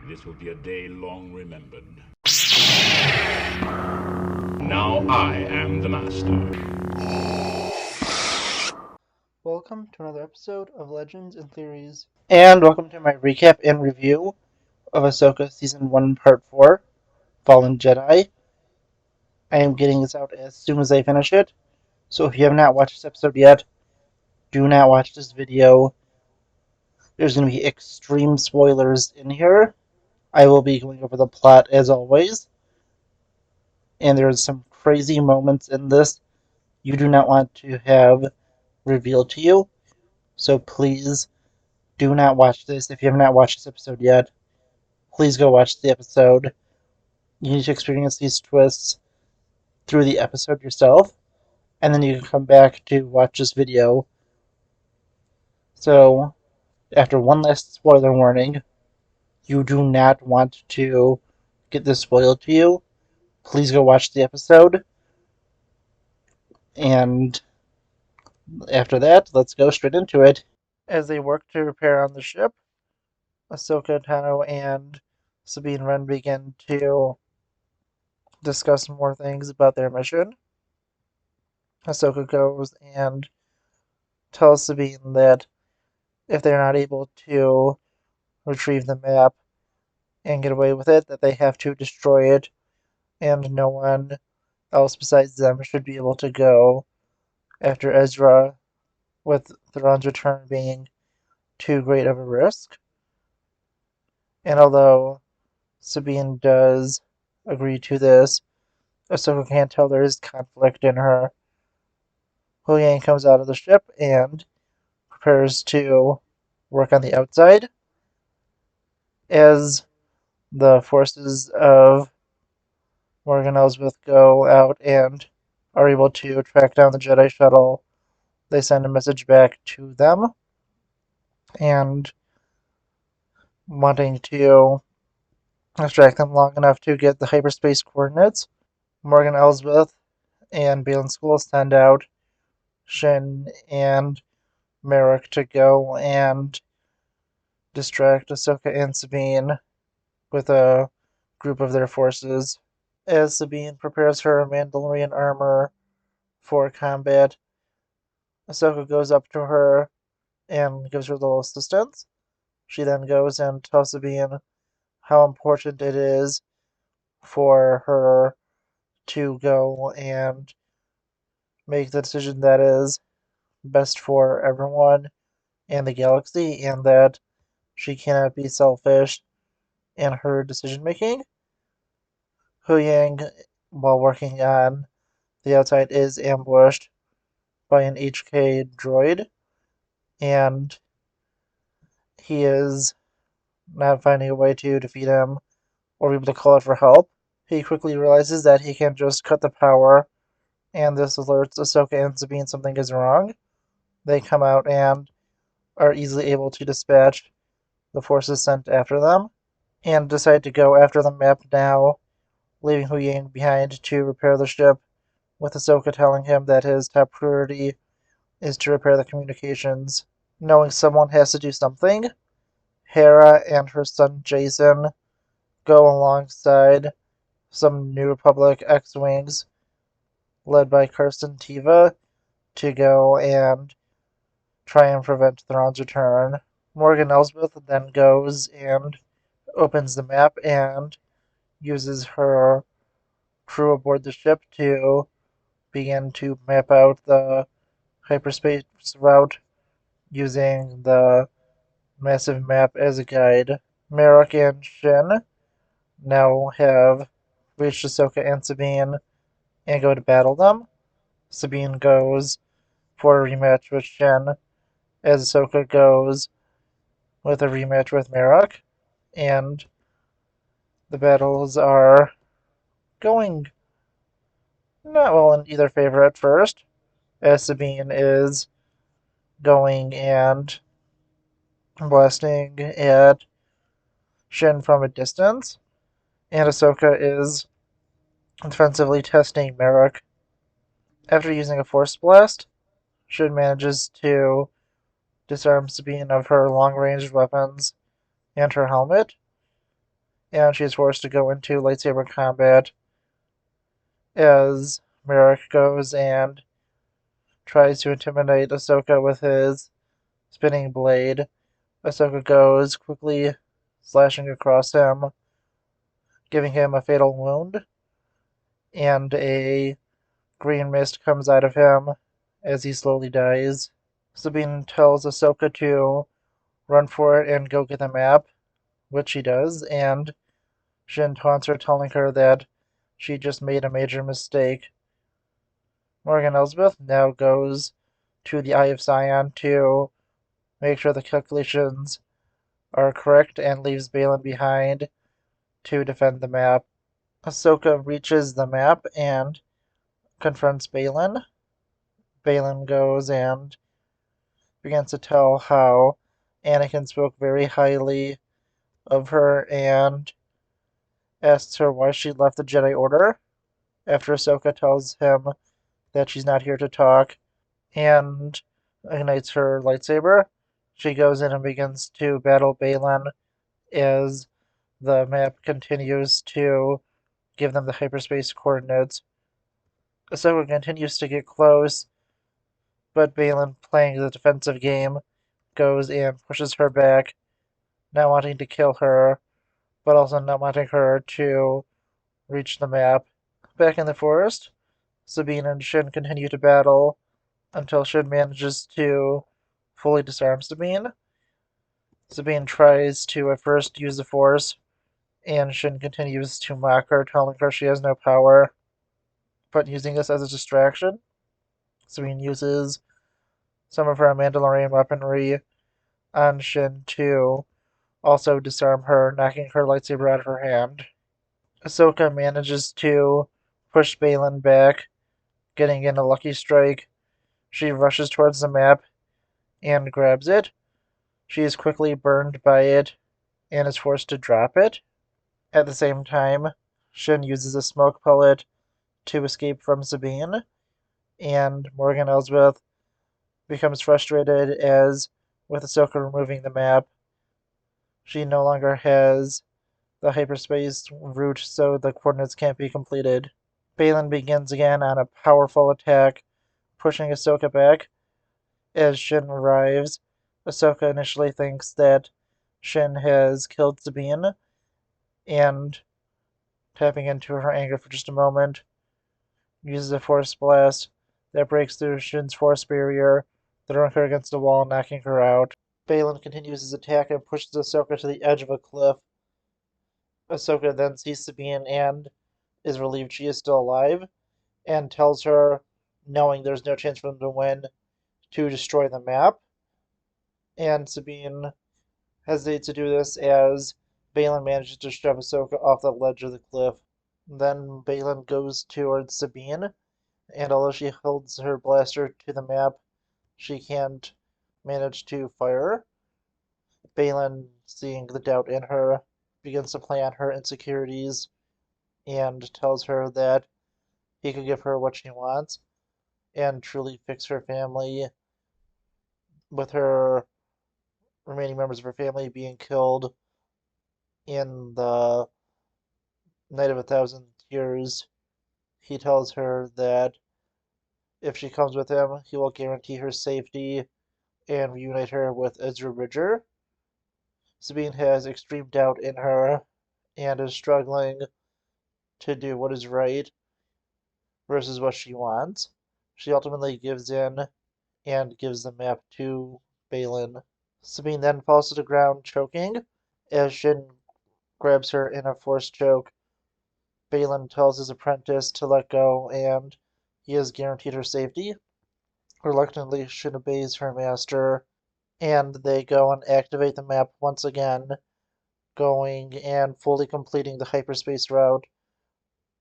This will be a day long remembered. Now I am the master. Welcome to another episode of Legends and Theories. And welcome to my recap and review of Ahsoka Season 1 Part 4, Fallen Jedi. I am getting this out as soon as I finish it, so if you have not watched this episode yet, do not watch this video. There's going to be extreme spoilers in here. I will be going over the plot as always, and there's some crazy moments in this you do not want to have revealed to you, so please do not watch this if you have not watched this episode yet. Please go watch the episode. You need to experience these twists through the episode yourself, and then you can come back to watch this video. So, after one last spoiler warning, you do not want to get this spoiled to you. Please go watch the episode. And after that, let's go straight into it. As they work to repair on the ship, Ahsoka Tano and Sabine Wren begin to discuss more things about their mission. Ahsoka goes and tells Sabine that if they're not able to retrieve the map and get away with it, that they have to destroy it, and no one else besides them should be able to go after Ezra, with Thrawn's return being too great of a risk. And although Sabine does agree to this, Ahsoka can't tell there is conflict in her. Huyang comes out of the ship and prepares to work on the outside as the forces of Morgan Elsbeth go out and are able to track down the Jedi shuttle. They send a message back to them and wanting to distract them long enough to get the hyperspace coordinates. Morgan Elsbeth and Balin School send out Shin and Merrick to go and distract Ahsoka and Sabine with a group of their forces. As Sabine prepares her Mandalorian armor for combat, Ahsoka goes up to her and gives her a little assistance. She then goes and tells Sabine how important it is for her to go and make the decision that is best for everyone and the galaxy, and that she cannot be selfish in her decision making. Huyang, while working on the outside, is ambushed by an HK droid, and he is not finding a way to defeat him or be able to call out for help. He quickly realizes that he can just cut the power, and this alerts Ahsoka and Sabine something is wrong. They come out and are easily able to dispatch the forces sent after them, and decide to go after the map now, leaving Huyang behind to repair the ship, with Ahsoka telling him that his top priority is to repair the communications. Knowing someone has to do something, Hera and her son Jason go alongside some New Republic X-Wings led by Karsten Teva to go and try and prevent Thrawn's return. Morgan Elsbeth then goes and opens the map and uses her crew aboard the ship to begin to map out the hyperspace route using the massive map as a guide. Merrick and Shin now have reached Ahsoka and Sabine and go to battle them. Sabine goes for a rematch with Shin, as Ahsoka goes with a rematch with Merrick, and the battles are going not well in either favor at first, as Sabine is going and blasting at Shin from a distance, and Ahsoka is defensively testing Merrick. After using a Force Blast, Shin manages to disarm Sabine of her long-range weapons and her helmet, and she's forced to go into lightsaber combat as Merrick goes and tries to intimidate Ahsoka with his spinning blade. Ahsoka goes, quickly slashing across him, giving him a fatal wound, and a green mist comes out of him as he slowly dies. Sabine tells Ahsoka to run for it and go get the map, which she does, and Shin taunts her, telling her that she just made a major mistake. Morgan Elsbeth now goes to the Eye of Sion to make sure the calculations are correct and leaves Balin behind to defend the map. Ahsoka reaches the map and confronts Balin. Balin goes and begins to tell how Anakin spoke very highly of her and asks her why she left the Jedi Order after Ahsoka tells him that she's not here to talk and ignites her lightsaber. She goes in and begins to battle Balin as the map continues to give them the hyperspace coordinates. Ahsoka continues to get close, but Balin, playing the defensive game, goes and pushes her back, not wanting to kill her, but also not wanting her to reach the map. Back in the forest, Sabine and Shin continue to battle until Shin manages to fully disarm Sabine. Sabine tries to at first use the Force, and Shin continues to mock her, telling her she has no power, but using this as a distraction. Sabine uses some of her Mandalorian weaponry on Shin to also disarm her, knocking her lightsaber out of her hand. Ahsoka manages to push Balin back, getting in a lucky strike. She rushes towards the map and grabs it. She is quickly burned by it and is forced to drop it. At the same time, Shin uses a smoke pellet to escape from Sabine, and Morgan Elsbeth becomes frustrated as, with Ahsoka removing the map, she no longer has the hyperspace route, so the coordinates can't be completed. Balin begins again on a powerful attack, pushing Ahsoka back. As Shin arrives, Ahsoka initially thinks that Shin has killed Sabine, and, tapping into her anger for just a moment, uses a force blast that breaks through Shin's force barrier, throwing her against the wall, knocking her out. Balin continues his attack and pushes Ahsoka to the edge of a cliff. Ahsoka then sees Sabine and is relieved she is still alive, and tells her, knowing there's no chance for them to win, to destroy the map. And Sabine hesitates to do this as Balin manages to shove Ahsoka off the ledge of the cliff. Then Balin goes towards Sabine, and although she holds her blaster to the map, she can't manage to fire. Balin, seeing the doubt in her, begins to play on her insecurities and tells her that he could give her what she wants and truly fix her family, with her remaining members of her family being killed in the Night of a Thousand Years. He tells her that if she comes with him, he will guarantee her safety and reunite her with Ezra Bridger. Sabine has extreme doubt in her and is struggling to do what is right versus what she wants. She ultimately gives in and gives the map to Balin. Sabine then falls to the ground choking as Shin grabs her in a force choke. Balin tells his apprentice to let go and he has guaranteed her safety. Reluctantly, Shin obeys her master and they go and activate the map once again, going and fully completing the hyperspace route.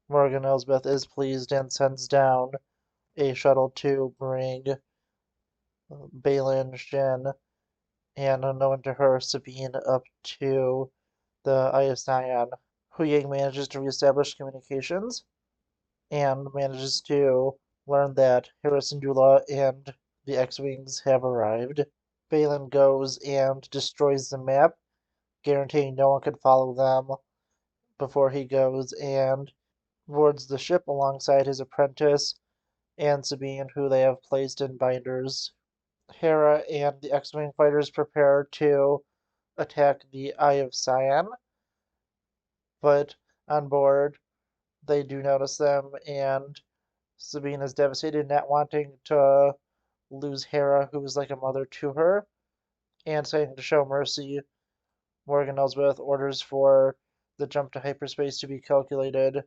Morgan Elsbeth is pleased and sends down a shuttle to bring Balin, Shin, and unknown to her, Sabine, up to the Eye of Sion. Huyang manages to reestablish communications and manages to learn that Hera Syndulla and the X-Wings have arrived. Balin goes and destroys the map, guaranteeing no one can follow them, before he goes and boards the ship alongside his apprentice and Sabine, who they have placed in binders. Hera and the X-Wing fighters prepare to attack the Eye of Sion, but on board they do notice them, and Sabine is devastated, not wanting to lose Hera, who is like a mother to her, and saying to show mercy, Morgan Elsbeth orders for the jump to hyperspace to be calculated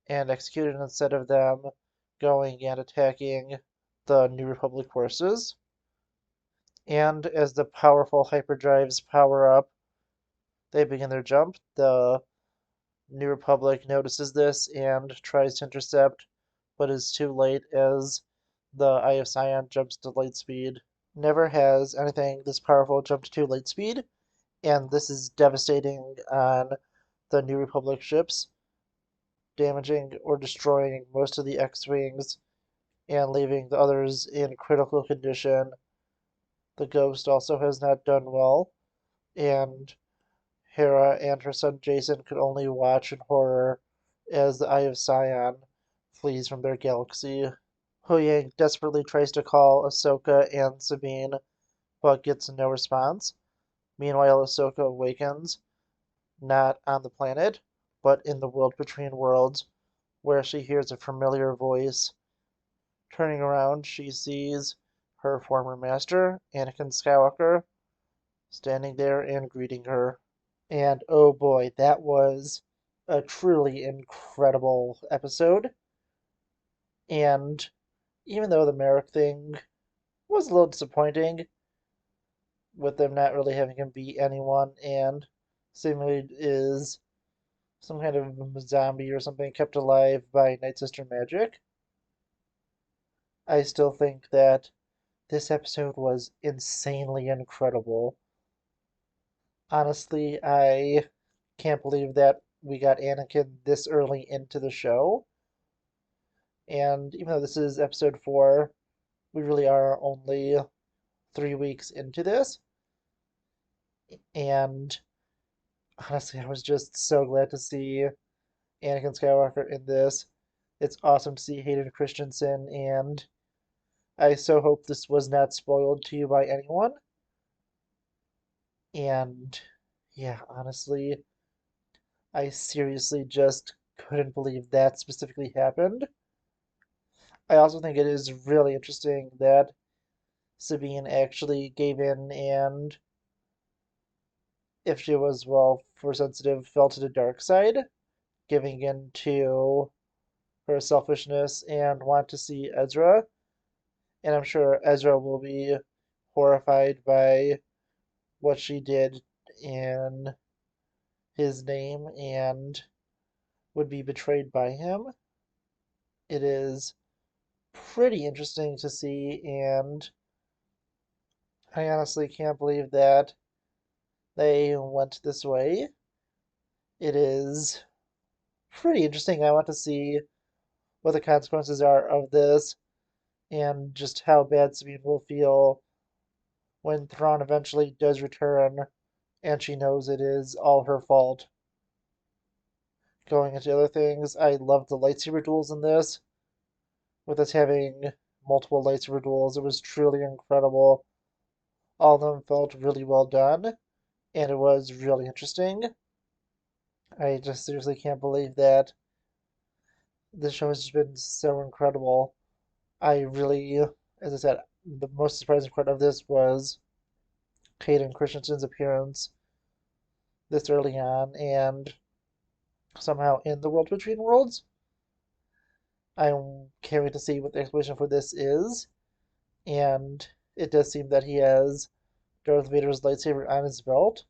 and executed instead of them going and attacking the New Republic forces. And as the powerful hyperdrives power up, they begin their jump. The New Republic notices this and tries to intercept, but is too late as the Eye of Sion jumps to light speed. Never has anything this powerful jumped to light speed, and this is devastating on the New Republic ships, damaging or destroying most of the X-Wings and leaving the others in critical condition. The Ghost also has not done well, and Hera and her son Jason could only watch in horror as the Eye of Sion flees from their galaxy. Huyang desperately tries to call Ahsoka and Sabine, but gets no response. Meanwhile, Ahsoka awakens, not on the planet, but in the world between worlds, where she hears a familiar voice. Turning around, she sees her former master, Anakin Skywalker, standing there and greeting her. And oh boy, that was a truly incredible episode. And even though the Merrick thing was a little disappointing, with them not really having him beat anyone, and seemingly is some kind of zombie or something kept alive by Night Sister magic, I still think that this episode was insanely incredible. Honestly, I can't believe that we got Anakin this early into the show. And even though this is episode 4, we really are only 3 weeks into this. And honestly, I was just so glad to see Anakin Skywalker in this. It's awesome to see Hayden Christensen, and I so hope this was not spoiled to you by anyone. And yeah, honestly, I seriously just couldn't believe that specifically happened. I also think it is really interesting that Sabine actually gave in and, if she was, well, force sensitive, fell to the dark side, giving in to her selfishness and want to see Ezra. And I'm sure Ezra will be horrified by what she did in his name and would be betrayed by him. It is pretty interesting to see, and I honestly can't believe that they went this way. It is pretty interesting. I want to see what the consequences are of this and just how bad Sabine will feel when Thrawn eventually does return and she knows it is all her fault. Going into other things, I love the lightsaber duels in this. With us having multiple lightsaber duels, it was truly incredible. All of them felt really well done, and it was really interesting. I just seriously can't believe that this show has just been so incredible. I really, as I said, the most surprising part of this was Hayden Christensen's appearance this early on, and somehow in the World Between Worlds. I'm can't wait to see what the explanation for this is, and it does seem that he has Darth Vader's lightsaber on his belt,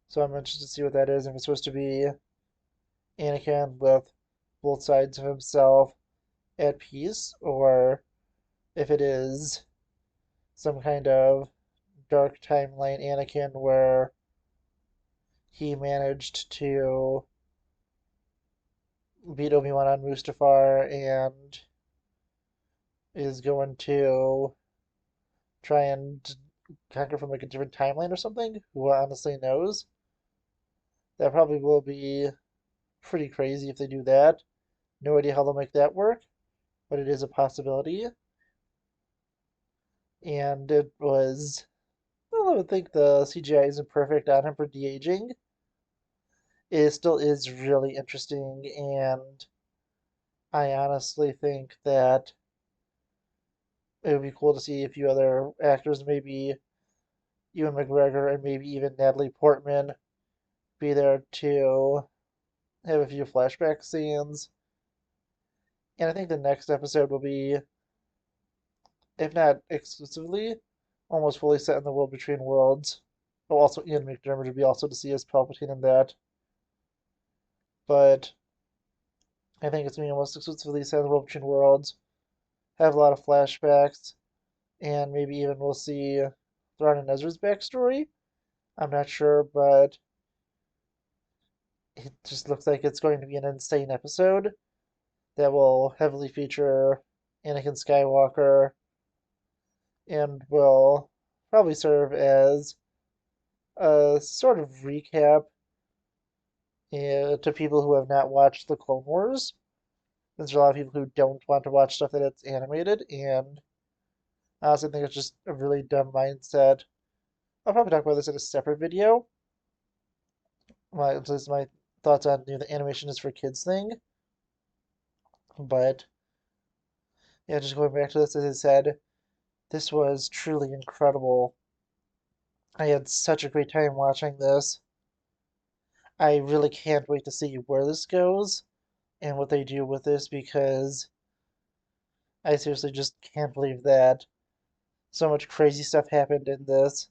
so I'm interested to see what that is. If it's supposed to be Anakin with both sides of himself at peace, or if it is some kind of dark timeline Anakin where he managed to beat Obi-Wan on Mustafar and is going to try and conquer from like a different timeline or something. Who honestly knows? That probably will be pretty crazy if they do that. No idea how they'll make that work, but it is a possibility. And it was, well, I would think the CGI isn't perfect on him for de-aging. It still is really interesting, and I honestly think that it would be cool to see a few other actors, maybe Ewan McGregor and maybe even Natalie Portman, be there to have a few flashback scenes. And I think the next episode will be, if not exclusively, almost fully set in the world between worlds. Oh, also Ian McDermott would be also to see as Palpatine in that. But I think it's going to be almost exclusively set in the world between worlds. Have a lot of flashbacks, and maybe even we'll see Thrawn and Ezra's backstory. I'm not sure, but it just looks like it's going to be an insane episode that will heavily feature Anakin Skywalker and will probably serve as a sort of recap to people who have not watched the Clone Wars. There's a lot of people who don't want to watch stuff that it's animated, and I also think it's just a really dumb mindset. I'll probably talk about this in a separate video. This is my thoughts on the animation is for kids thing. But yeah, just going back to this, as I said, this was truly incredible. I had such a great time watching this. I really can't wait to see where this goes and what they do with this because I seriously just can't believe that so much crazy stuff happened in this.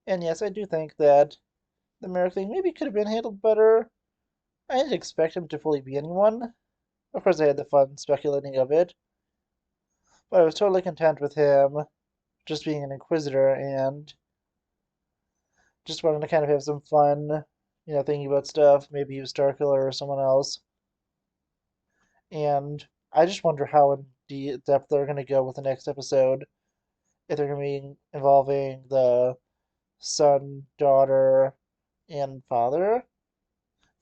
And yes, I do think that the Merrick thing maybe could have been handled better. I didn't expect him to fully be anyone. Of course, I had the fun speculating of it, but I was totally content with him just being an Inquisitor and just wanted to kind of have some fun, thinking about stuff. Maybe he was Starkiller or someone else. And I just wonder how in depth they're going to go with the next episode. If they're going to be involving the son, daughter, and father,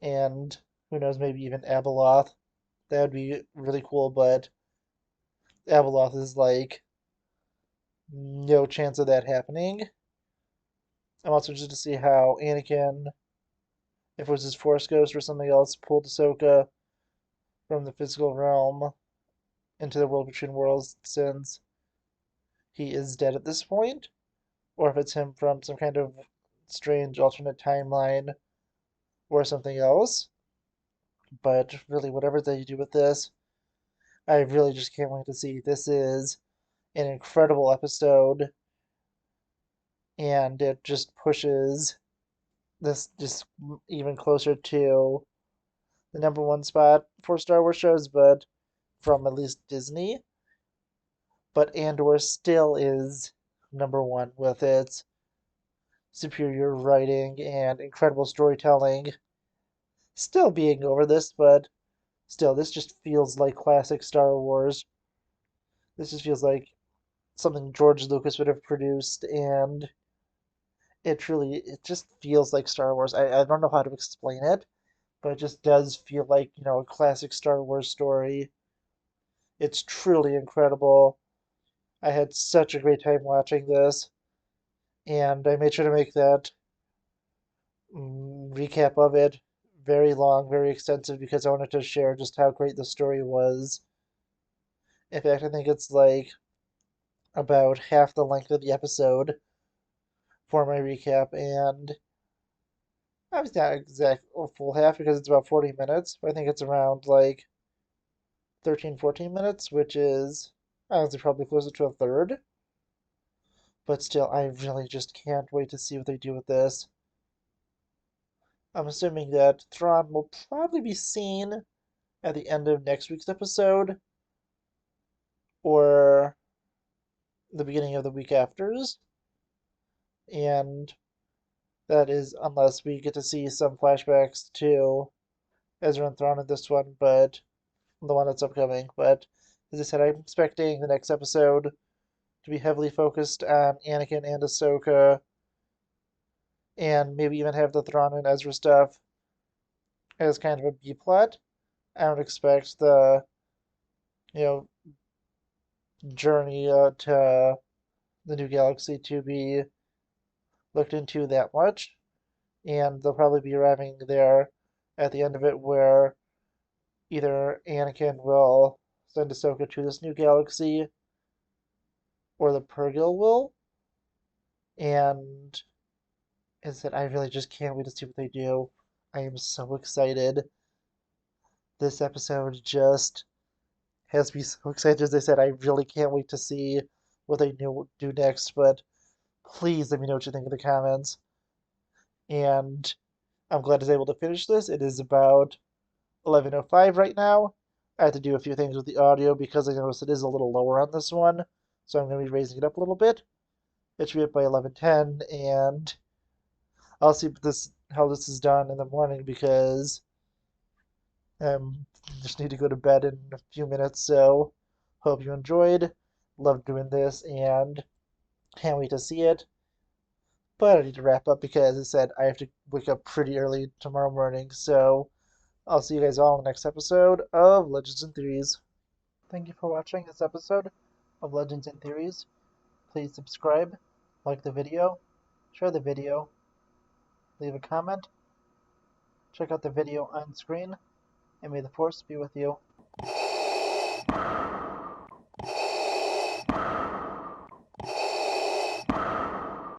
and who knows, maybe even Abeloth. That would be really cool, but Abeloth is like no chance of that happening. I'm also interested to see how Anakin, if it was his Force Ghost or something else, pulled Ahsoka from the physical realm into the world between worlds since he is dead at this point, or if it's him from some kind of strange alternate timeline or something else. But really, whatever they do with this, I really just can't wait to see. This is an incredible episode, and it just pushes this just even closer to the number one spot for Star Wars shows, but from at least Disney. But Andor still is number one with its superior writing and incredible storytelling. Still being over this, but still, this just feels like classic Star Wars. This just feels like something George Lucas would have produced, and it just feels like Star Wars. I don't know how to explain it, but it just does feel like, a classic Star Wars story. It's truly incredible. I had such a great time watching this, and I made sure to make that recap of it very long, very extensive, because I wanted to share just how great the story was. In fact, I think it's like about half the length of the episode for my recap, and I was not exact a full half because it's about 40 minutes, but I think it's around like 13, 14 minutes, which is honestly probably closer to a third. But still, I really just can't wait to see what they do with this. I'm assuming that Thrawn will probably be seen at the end of next week's episode or the beginning of the week after's. And that is unless we get to see some flashbacks to Ezra and Thrawn in this one, but the one that's upcoming. But as I said, I'm expecting the next episode to be heavily focused on Anakin and Ahsoka, and maybe even have the Thrawn and Ezra stuff as kind of a B plot. I don't expect the you know journey to the new galaxy to be looked into that much, and they'll probably be arriving there at the end of it, where either Anakin will send Ahsoka to this new galaxy, or the Purrgil will. And is that I really just can't wait to see what they do. I am so excited. This episode just has me so excited. As I said, I really can't wait to see what they do next. But please let me know what you think in the comments. And I'm glad I was able to finish this. It is about 11:05 right now. I have to do a few things with the audio because I noticed it is a little lower on this one. So I'm going to be raising it up a little bit. It should be up by 11:10, and I'll see how this is done in the morning because I just need to go to bed in a few minutes. So hope you enjoyed. Love doing this and can't wait to see it. But I need to wrap up because, as I said, I have to wake up pretty early tomorrow morning. So I'll see you guys all in the next episode of Legends and Theories. Thank you for watching this episode of Legends and Theories. Please subscribe, like the video, share the video, leave a comment, check out the video on screen, and may the Force be with you.